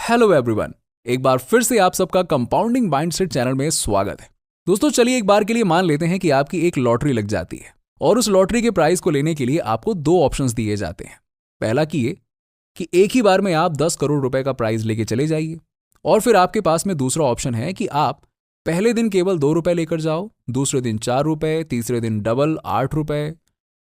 Hello everyone, एक बार फिर से आप सबका कंपाउंडिंग माइंडसेट चैनल में स्वागत है। दोस्तों चलिए एक बार के लिए मान लेते हैं कि आपकी एक लॉटरी लग जाती है और उस लॉटरी के प्राइस को लेने के लिए आपको दो ऑप्शंस दिए जाते हैं। पहला कि एक ही बार में आप 10 करोड़ रुपए का प्राइज लेके चले जाइए, और फिर आपके पास में दूसरा ऑप्शन है कि आप पहले दिन केवल 2 रुपए लेकर जाओ, दूसरे दिन 4 रुपए, तीसरे दिन डबल 8 रुपए,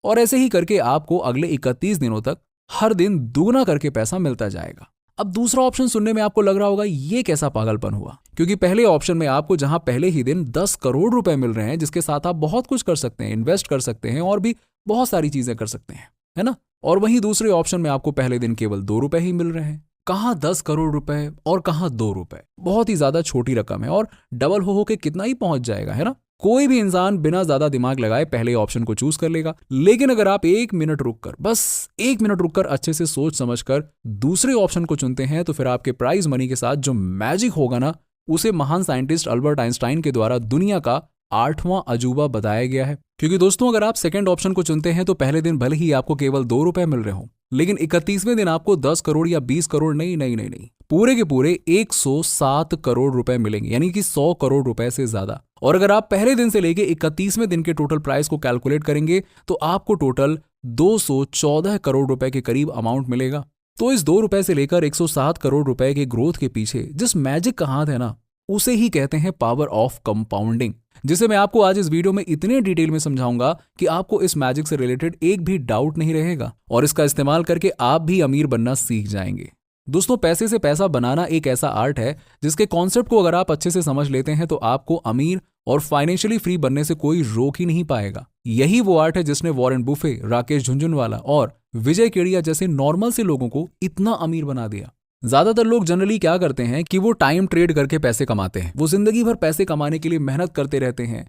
और ऐसे ही करके आपको अगले 31 दिनों तक हर दिन दुगना करके पैसा मिलता जाएगा। अब दूसरा ऑप्शन सुनने में आपको लग रहा होगा ये कैसा पागलपन हुआ, क्योंकि पहले ऑप्शन में आपको जहां पहले ही दिन 10 करोड़ रुपए मिल रहे हैं जिसके साथ आप बहुत कुछ कर सकते हैं, इन्वेस्ट कर सकते हैं और भी बहुत सारी चीजें कर सकते हैं, है ना। और वहीं दूसरे ऑप्शन में आपको पहले दिन केवल 2 रुपए ही मिल रहे हैं। कहां 10 करोड़ रुपए और कहां 2 रुपए, बहुत ही ज्यादा छोटी रकम है और डबल हो के कितना ही पहुंच जाएगा, है ना। कोई भी इंसान बिना ज्यादा दिमाग लगाए पहले ऑप्शन को चूज कर लेगा, लेकिन अगर आप 1 मिनट रुककर, बस 1 मिनट रुककर अच्छे से सोच समझकर दूसरे ऑप्शन को चुनते हैं तो फिर आपके प्राइज मनी के साथ जो मैजिक होगा ना, उसे महान साइंटिस्ट अल्बर्ट आइंस्टाइन के द्वारा दुनिया का 8वां अजूबा बताया गया है। क्योंकि दोस्तों अगर आप सेकंड ऑप्शन को चुनते हैं तो पहले दिन भले ही आपको केवल 2 रुपए मिल रहे हो, लेकिन 31वें दिन आपको 10 करोड़ या 20 करोड़ नहीं, पूरे के पूरे 107 करोड़ रुपए मिलेंगे, यानी कि 100 करोड़ रुपए से ज्यादा। और अगर आप पहले दिन से लेके 31वें दिन के टोटल प्राइस को कैलकुलेट करेंगे तो आपको टोटल 214 करोड़ रुपए के करीब अमाउंट मिलेगा। तो इस 2 रुपए से लेकर 107 करोड़ रुपए के ग्रोथ के पीछे जिस मैजिक का हाथ है ना, उसे ही कहते हैं पावर ऑफ कंपाउंडिंग, जिसे मैं आपको आज इस वीडियो में इतने डिटेल में समझाऊंगा कि आपको इस मैजिक से रिलेटेड एक भी डाउट नहीं रहेगा और इसका इस्तेमाल करके आप भी अमीर बनना सीख जाएंगे। दोस्तों पैसे से पैसा बनाना एक ऐसा आर्ट है जिसके कॉन्सेप्ट को अगर आप अच्छे से समझ लेते हैं तो आपको अमीर और फाइनेंशियली फ्री बनने से कोई रोक ही नहीं पाएगा। यही वो आर्ट है जिसने वॉरेन बुफे, राकेश झुनझुनवाला और विजय केडिया जैसे नॉर्मल से लोगों को इतना अमीर बना दिया। ज्यादातर लोग जनरली क्या करते हैं कि वो टाइम ट्रेड करके पैसे कमाते हैं, वो जिंदगी भर पैसे कमाने के लिए मेहनत करते रहते हैं,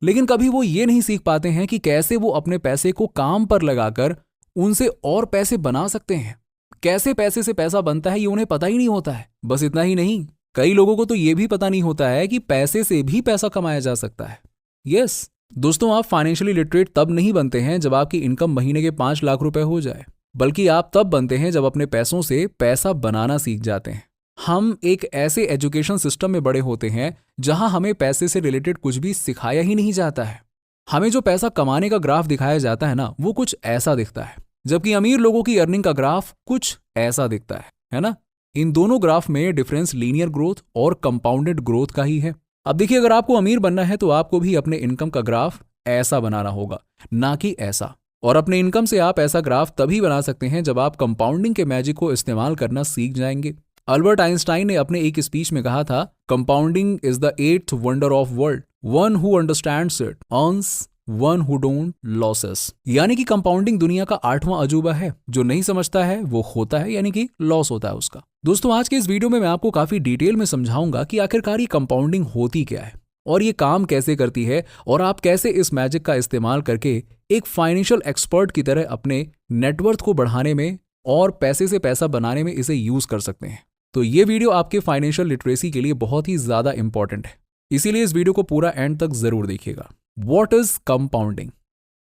लेकिन कभी वो ये नहीं सीख पाते हैं कि कैसे वो अपने पैसे को काम पर लगाकर उनसे और पैसे बना सकते हैं। कैसे पैसे से पैसा बनता है ये उन्हें पता ही नहीं होता है। बस इतना ही नहीं, कई लोगों को तो ये भी पता नहीं होता है कि पैसे से भी पैसा कमाया जा सकता है। यस दोस्तों, आप फाइनेंशियली लिटरेट तब नहीं बनते हैं जब आपकी इनकम महीने के 5 लाख रुपए हो जाए, बल्कि आप तब बनते हैं जब अपने पैसों से पैसा बनाना सीख जाते हैं। हम एक ऐसे एजुकेशन सिस्टम में बड़े होते हैं जहां हमें पैसे से रिलेटेड कुछ भी सिखाया ही नहीं जाता है। हमें जो पैसा कमाने का ग्राफ दिखाया जाता है ना, वो कुछ ऐसा दिखता है, जबकि अमीर लोगों की अर्निंग का ग्राफ कुछ ऐसा दिखता है ना। इन दोनों ग्राफ में डिफरेंस लीनियर ग्रोथ और कंपाउंडेड ग्रोथ का ही है। अब देखिए, अगर आपको अमीर बनना है तो आपको भी अपने इनकम का ग्राफ ऐसा बनाना होगा, ना कि ऐसा। और अपने इनकम से आप ऐसा ग्राफ तभी बना सकते हैं जब आप कंपाउंडिंग के मैजिक को इस्तेमाल करना सीख जाएंगे। अल्बर्ट आइंस्टाइन ने अपने एक स्पीच में कहा था, compounding is the 8th wonder of world, one who understands it earns, one who don't losses. यानी कि कंपाउंडिंग दुनिया का 8वां अजूबा है, जो नहीं समझता है वो होता है, यानी कि लॉस होता है उसका। दोस्तों आज के इस वीडियो में मैं आपको काफी डिटेल में समझाऊंगा कि आखिरकार ये कंपाउंडिंग होती क्या है और ये काम कैसे करती है, और आप कैसे इस मैजिक का इस्तेमाल करके एक फाइनेंशियल एक्सपर्ट की तरह अपने नेटवर्थ को बढ़ाने में और पैसे से पैसा बनाने में इसे यूज कर सकते हैं। तो ये वीडियो आपके फाइनेंशियल लिटरेसी के लिए बहुत ही ज्यादा इंपॉर्टेंट है, इसीलिए इस वीडियो को पूरा एंड तक जरूर देखिएगा। What is compounding?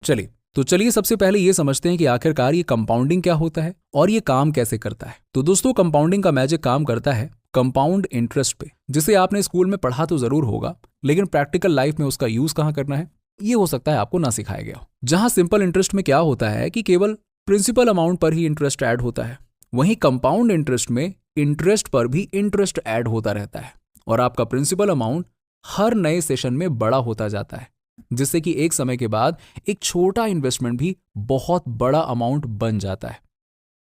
चलिए सबसे पहले ये समझते हैं कि आखिरकार ये कंपाउंडिंग क्या होता है और ये काम कैसे करता है। तो दोस्तों कंपाउंडिंग का मैजिक काम करता है कंपाउंड इंटरेस्ट पे, जिसे आपने स्कूल में पढ़ा तो जरूर होगा, लेकिन प्रैक्टिकल लाइफ में उसका यूज कहां करना है ये हो सकता है आपको ना सिखाया गया हो। जहां सिंपल इंटरेस्ट में क्या होता है कि केवल प्रिंसिपल अमाउंट पर ही इंटरेस्ट ऐड होता है, वहीं कंपाउंड इंटरेस्ट में इंटरेस्ट पर भी इंटरेस्ट ऐड होता रहता है और आपका प्रिंसिपल अमाउंट हर नए सेशन में बड़ा होता जाता है, जिससे कि एक समय के बाद एक छोटा इन्वेस्टमेंट भी बहुत बड़ा अमाउंट बन जाता है।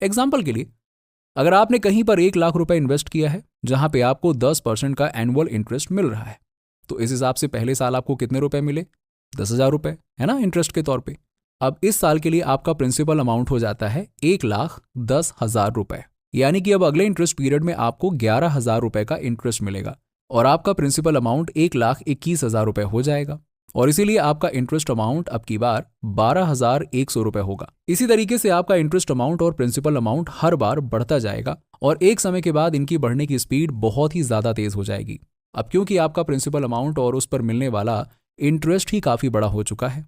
एग्जाम्पल के लिए, अगर आपने कहीं पर 1 लाख रुपए इन्वेस्ट किया है जहां पे आपको 10% का एनुअल इंटरेस्ट मिल रहा है, तो इस हिसाब से पहले साल आपको कितने रुपए मिले? 10,000 रुपए, है ना, इंटरेस्ट के तौर पे। अब इस साल के लिए आपका प्रिंसिपल अमाउंट हो जाता है 1,10,000 रुपए, यानी कि अब अगले इंटरेस्ट पीरियड में आपको 11,000 रुपए का इंटरेस्ट मिलेगा और आपका प्रिंसिपल अमाउंट 1,21,000 रुपए हो जाएगा। और इसीलिए आपका इंटरेस्ट अमाउंट अब की बार 12,100 रुपए होगा। इसी तरीके से आपका इंटरेस्ट अमाउंट और प्रिंसिपल अमाउंट हर बार बढ़ता जाएगा और एक समय के बाद इनकी बढ़ने की स्पीड बहुत ही ज्यादा तेज हो जाएगी। अब क्योंकि आपका प्रिंसिपल अमाउंट और उस पर मिलने वाला इंटरेस्ट ही काफी बड़ा हो चुका है,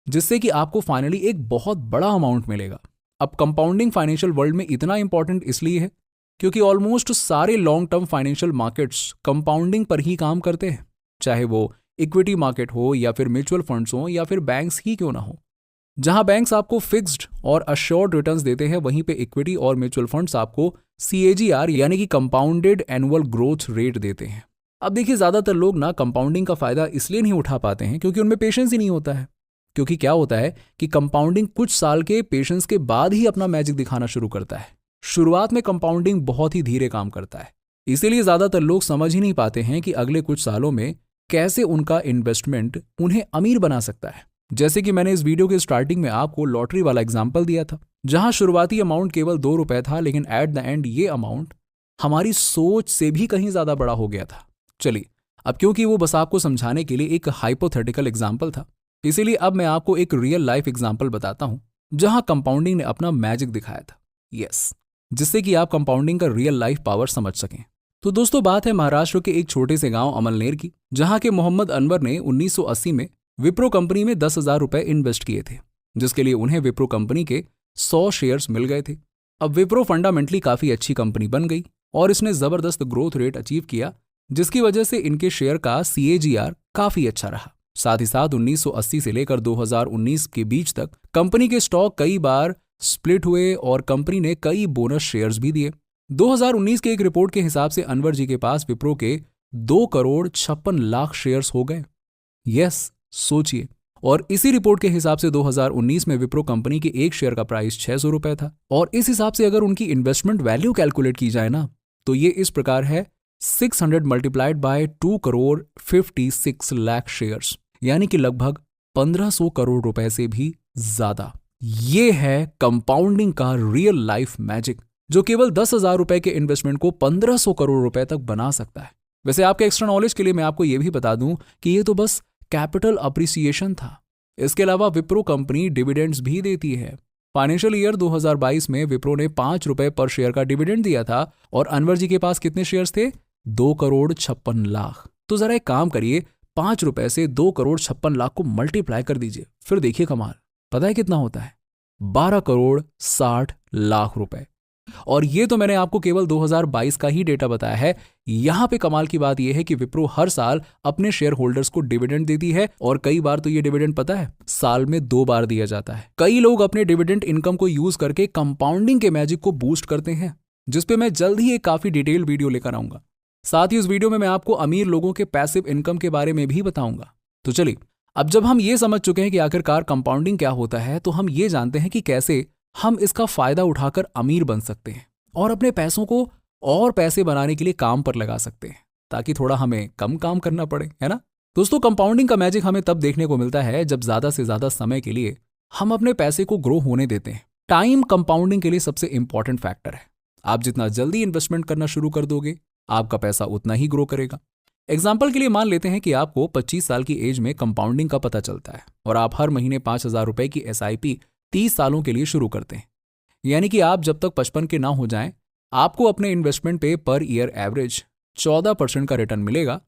जिससे कि आपको फाइनली एक बहुत बड़ा अमाउंट मिलेगा। अब कंपाउंडिंग फाइनेंशियल वर्ल्ड में इतना इंपॉर्टेंट इसलिए है क्योंकि ऑलमोस्ट सारे long term financial markets compounding पर ही काम करते हैं, चाहे वो इक्विटी मार्केट हो या फिर म्यूचुअल फंड्स हो या फिर बैंक्स ही क्यों ना हो। जहां बैंक्स आपको फिक्स्ड और अश्योर्ड रिटर्न्स देते हैं, वहीं पे इक्विटी और म्यूचुअल फंड्स आपको CAGR यानी कि कंपाउंडेड एनुअल ग्रोथ रेट देते हैं। अब देखिए, ज्यादातर लोग ना कंपाउंडिंग का फायदा इसलिए नहीं उठा पाते हैं क्योंकि उनमें पेशेंस ही नहीं होता है। क्योंकि क्या होता है कि कंपाउंडिंग कुछ साल के पेशेंस के बाद ही अपना मैजिक दिखाना शुरू करता है। शुरुआत में कंपाउंडिंग बहुत ही धीरे काम करता है, इसीलिए ज्यादातर लोग समझ ही नहीं पाते हैं कि अगले कुछ सालों में कैसे उनका इन्वेस्टमेंट उन्हें अमीर बना सकता है। जैसे कि मैंने इस वीडियो के स्टार्टिंग में आपको लॉटरी वाला एग्जाम्पल दिया था, जहां शुरुआती अमाउंट केवल 2 रुपए था, लेकिन एट द एंड ये अमाउंट हमारी सोच से भी कहीं ज्यादा बड़ा हो गया था। चलिए, अब क्योंकि वो बस आपको समझाने के लिए एक हाइपोथेटिकल एग्जाम्पल था, इसीलिए अब मैं आपको एक रियल लाइफ एग्जाम्पल बताता हूं जहां कंपाउंडिंग ने अपना मैजिक दिखाया था। यस, जिससे कि आप कंपाउंडिंग का रियल लाइफ पावर समझ सकें। तो दोस्तों, बात है महाराष्ट्र के एक छोटे से गांव अमलनेर की, जहां के मोहम्मद अनवर ने 1980 में विप्रो कंपनी में 10,000 रुपए इन्वेस्ट किए थे, जिसके लिए उन्हें विप्रो कंपनी के 100 शेयर्स मिल गए थे। अब विप्रो फंडामेंटली काफी अच्छी कंपनी बन गई और इसने जबरदस्त ग्रोथ रेट अचीव किया, जिसकी वजह से इनके शेयर का CAGR काफी अच्छा रहा। साथ ही साथ 1980 से लेकर 2019 के बीच तक कंपनी के स्टॉक कई बार स्प्लिट हुए और कंपनी ने कई बोनस शेयर्स भी दिए। 2019 के एक रिपोर्ट के हिसाब से अनवर जी के पास विप्रो के 2,56,00,000 शेयर्स हो गए। यस, सोचिए। और इसी रिपोर्ट के हिसाब से 2019 में विप्रो कंपनी के एक शेयर का प्राइस 600 रुपए था। और इस हिसाब से अगर उनकी इन्वेस्टमेंट वैल्यू कैलकुलेट की जाए ना, तो ये इस प्रकार है 600 मल्टीप्लाइड बाय 2,56,00,000 शेयर्स, यानी कि लगभग 1,500 करोड़ रुपए से भी ज्यादा। ये है कंपाउंडिंग का रियल लाइफ मैजिक, जो केवल 10,000 रुपए के इन्वेस्टमेंट को 1,500 करोड़ रुपए तक बना सकता है। वैसे आपके एक्स्ट्रा नॉलेज के लिए मैं आपको यह भी बता दूं कि ये तो बस कैपिटल अप्रिसिएशन था। इसके अलावा विप्रो कंपनी डिविडेंड्स भी देती है। फाइनेंशियल ईयर 2022 में विप्रो ने 5 रुपए पर शेयर का डिविडेंड दिया था और अनवर जी के पास कितने शेयर्स थे? 2,56,00,000। तो जरा एक काम करिए, 5 रुपए से 2,56,00,000 को मल्टीप्लाई कर दीजिए, फिर देखिए कमाल। पता है कितना होता है? 12,60,00,000 रुपए। और ये तो मैंने आपको केवल 2022 का ही डेटा बताया है। यहां पे कमाल की बात यह है कि विप्रो हर साल अपने शेयर होल्डर्स को डिविडेंड देती है और कई बार तो ये डिविडेंड पता है साल में 2 बार दिया जाता है। कई लोग अपने डिविडेंड इनकम को यूज करके कंपाउंडिंग के मैजिक को बूस्ट करते हैं, जिसपे मैं जल्द ही एक काफी डिटेल वीडियो लेकर आऊंगा। साथ ही उस वीडियो में मैं आपको अमीर लोगों के पैसिव इनकम के बारे में भी बताऊंगा। तो चलिए, अब जब हम ये समझ चुके हैं कि आखिरकार कंपाउंडिंग क्या होता है, तो हम ये जानते हैं कि कैसे हम इसका फायदा उठाकर अमीर बन सकते हैं और अपने पैसों को और पैसे बनाने के लिए काम पर लगा सकते हैं, ताकि थोड़ा हमें कम काम करना पड़े, है ना। दोस्तों, कंपाउंडिंग का मैजिक हमें तब देखने को मिलता है जब ज्यादा से ज्यादा समय के लिए हम अपने पैसे को ग्रो होने देते हैं। टाइम कंपाउंडिंग के लिए सबसे इंपॉर्टेंट फैक्टर है। आप जितना जल्दी इन्वेस्टमेंट करना शुरू कर दोगे, आपका पैसा उतना ही ग्रो करेगा। एग्जाम्पल के लिए मान लेते हैं कि आपको 25 साल की एज में कंपाउंडिंग का पता चलता है और आप हर महीने 5,000 रुपए की SIP 30 सालों के लिए शुरू करते हैं। यानी कि आप जब तक 55 के ना हो जाएं, आपको अपने इन्वेस्टमेंट पे पर ईयर एवरेज 14% का रिटर्न मिलेगा।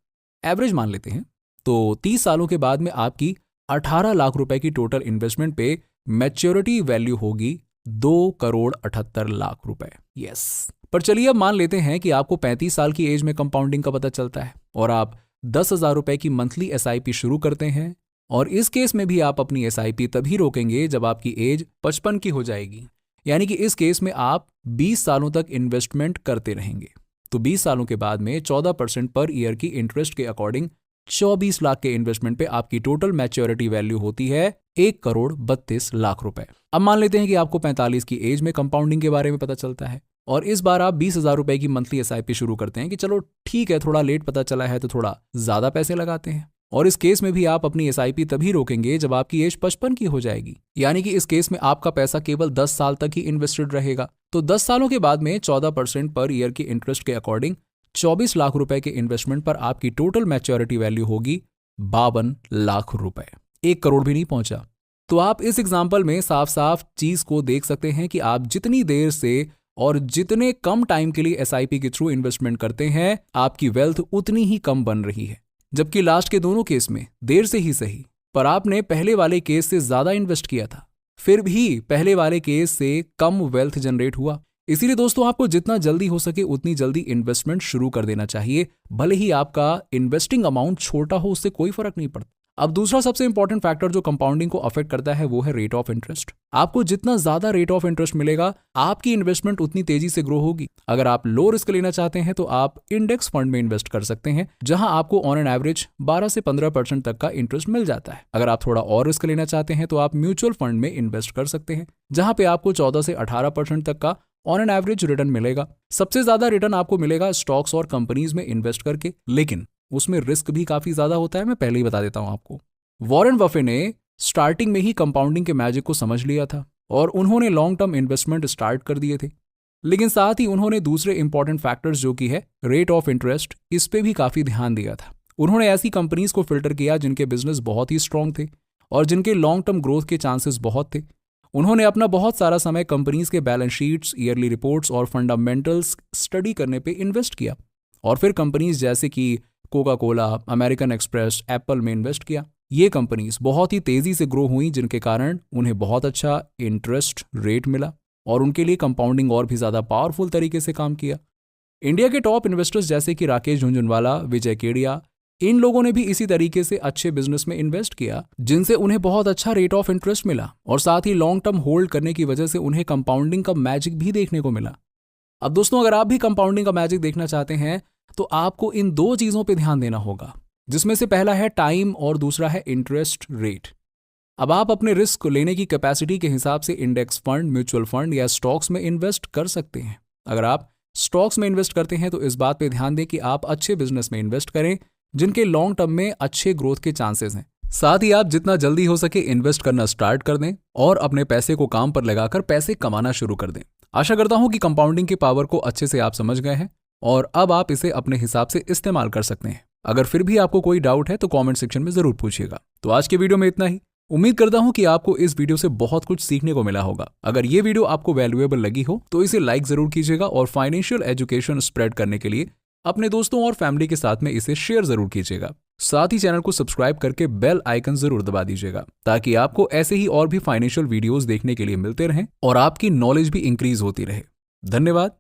एवरेज मान लेते हैं। तो 30 सालों के बाद में आपकी 18 लाख रुपए की टोटल इन्वेस्टमेंट पे मैच्योरिटी वैल्यू होगी 2,78,00,000 रुपए। यस, पर चलिए अब मान लेते हैं कि आपको 35 साल की एज में कंपाउंडिंग का पता चलता है और आप 10,000 रुपए की मंथली SIP शुरू करते हैं। और इस केस में भी आप अपनी SIP तभी रोकेंगे जब आपकी एज 55 की हो जाएगी। यानी कि इस केस में आप 20 सालों तक इन्वेस्टमेंट करते रहेंगे। तो 20 सालों के बाद में 14% पर ईयर की इंटरेस्ट के अकॉर्डिंग 24 लाख के इन्वेस्टमेंट पे आपकी टोटल मैच्योरिटी वैल्यू होती है 1,32,00,000 रुपए। अब मान लेते हैं कि आपको 45 की एज में कंपाउंडिंग के बारे में पता चलता है और इस बार आप 20,000 रुपए की मंथली SIP शुरू करते हैं कि चलो ठीक है, थोड़ा लेट पता चला है तो थोड़ा ज्यादा पैसे लगाते हैं। और इस केस में भी आप अपनी SIP तभी रोकेंगे जब आपकी एज 55 की हो जाएगी। यानी कि इस केस में आपका पैसा केवल 10 साल तक ही इन्वेस्टेड रहेगा। तो 10 सालों के बाद में 14% पर ईयर की इंटरेस्ट के अकॉर्डिंग 24 लाख रुपए के इन्वेस्टमेंट पर आपकी टोटल मैच्योरिटी वैल्यू होगी 52 लाख रुपए। 1 करोड़ भी नहीं पहुंचा। तो आप इस एग्जाम्पल में साफ साफ चीज को देख सकते हैं कि आप जितनी देर से और जितने कम टाइम के लिए SIP के थ्रू इन्वेस्टमेंट करते हैं, आपकी वेल्थ उतनी ही कम बन रही है। जबकि लास्ट के दोनों केस में देर से ही सही, पर आपने पहले वाले केस से ज्यादा इन्वेस्ट किया था, फिर भी पहले वाले केस से कम वेल्थ जनरेट हुआ। इसीलिए दोस्तों आपको जितना जल्दी हो सके उतनी जल्दी इन्वेस्टमेंट शुरू कर देना चाहिए, भले ही आपका इन्वेस्टिंग अमाउंट छोटा हो, उससे कोई फर्क नहीं पड़ता। अब दूसरा सबसे इंपॉर्टेंट फैक्टर जो कंपाउंडिंग को अफेक्ट करता है वो है रेट ऑफ इंटरेस्ट। आपको जितना ज्यादा रेट ऑफ इंटरेस्ट मिलेगा, आपकी इन्वेस्टमेंट उतनी तेजी से ग्रो होगी। अगर आप लो रिस्क लेना चाहते हैं तो आप इंडेक्स फंड में इन्वेस्ट कर सकते हैं, जहां आपको ऑन एन एवरेज 12 से 15% तक का इंटरेस्ट मिल जाता है। अगर आप थोड़ा और रिस्क लेना चाहते हैं तो आप म्यूचुअल फंड में इन्वेस्ट कर सकते हैं, जहां पे आपको 14 से 18% तक का ऑन एन एवरेज रिटर्न मिलेगा। सबसे ज्यादा रिटर्न आपको मिलेगा स्टॉक्स और कंपनीज में इन्वेस्ट करके, लेकिन उसमें रिस्क भी काफी ज्यादा होता है। मैं पहले ही बता देता हूं आपको। वॉरेन बफे ने स्टार्टिंग में ही कंपाउंडिंग के मैजिक को समझ लिया था और उन्होंने लॉन्ग टर्म इन्वेस्टमेंट स्टार्ट कर दिए थे, लेकिन साथ ही उन्होंने दूसरे इंपॉर्टेंट फैक्टर्स जो कि है रेट ऑफ इंटरेस्ट, इस पे भी काफी ध्यान दिया था। उन्होंने ऐसी कंपनीज को फिल्टर किया जिनके बिजनेस बहुत ही स्ट्रांग थे और जिनके लॉन्ग टर्म ग्रोथ के चांसेस बहुत थे। उन्होंने अपना बहुत सारा समय कंपनीज के बैलेंस शीट्स, ईयरली रिपोर्ट्स और फंडामेंटल्स स्टडी करने पे इन्वेस्ट किया और फिर कंपनीज जैसे कि Coca Cola, American express, Apple में इन्वेस्ट किया। ये कंपनीज बहुत ही तेजी से ग्रो हुई, जिनके कारण उन्हें बहुत अच्छा इंटरेस्ट रेट मिला और उनके लिए कंपाउंडिंग और भी ज्यादा पावरफुल तरीके से काम किया। इंडिया के टॉप इन्वेस्टर्स जैसे कि राकेश झुनझुनवाला, विजय केडिया, इन लोगों ने भी इसी तरीके से अच्छे बिजनेस में इन्वेस्ट किया, जिनसे उन्हें बहुत अच्छा रेट ऑफ इंटरेस्ट मिला और साथ ही लॉन्ग टर्म होल्ड करने की वजह से उन्हें कंपाउंडिंग का मैजिक भी देखने को मिला। अब दोस्तों, अगर आप भी कंपाउंडिंग का मैजिक देखना चाहते हैं तो आपको इन दो चीजों पर ध्यान देना होगा, जिसमें से पहला है टाइम और दूसरा है इंटरेस्ट रेट। अब आप अपने रिस्क लेने की कैपेसिटी के हिसाब से इंडेक्स फंड, म्यूचुअल फंड या स्टॉक्स में इन्वेस्ट कर सकते हैं। अगर आप स्टॉक्स में इन्वेस्ट करते हैं तो इस बात पे ध्यान दें कि आप अच्छे बिजनेस में इन्वेस्ट करें जिनके लॉन्ग टर्म में अच्छे ग्रोथ के चांसेस हैं। साथ ही आप जितना जल्दी हो सके इन्वेस्ट करना स्टार्ट कर दें और अपने पैसे को काम पर लगाकर पैसे कमाना शुरू कर दें। आशा करता हूं कि कंपाउंडिंग की पावर को अच्छे से आप समझ गए हैं और अब आप इसे अपने हिसाब से इस्तेमाल कर सकते हैं। अगर फिर भी आपको कोई डाउट है तो कमेंट सेक्शन में जरूर पूछिएगा। तो आज के वीडियो में इतना ही। उम्मीद करता हूं कि आपको इस वीडियो से बहुत कुछ सीखने को मिला होगा। अगर ये वीडियो आपको वैल्यूएबल लगी हो तो इसे लाइक जरूर कीजिएगा और फाइनेंशियल एजुकेशन स्प्रेड करने के लिए अपने दोस्तों और फैमिली के साथ में इसे शेयर जरूर कीजिएगा। साथ ही चैनल को सब्सक्राइब करके बेल आइकन जरूर दबा दीजिएगा, ताकि आपको ऐसे ही और भी फाइनेंशियल वीडियोस देखने के लिए मिलते रहें और आपकी नॉलेज भी इंक्रीज होती रहे। धन्यवाद।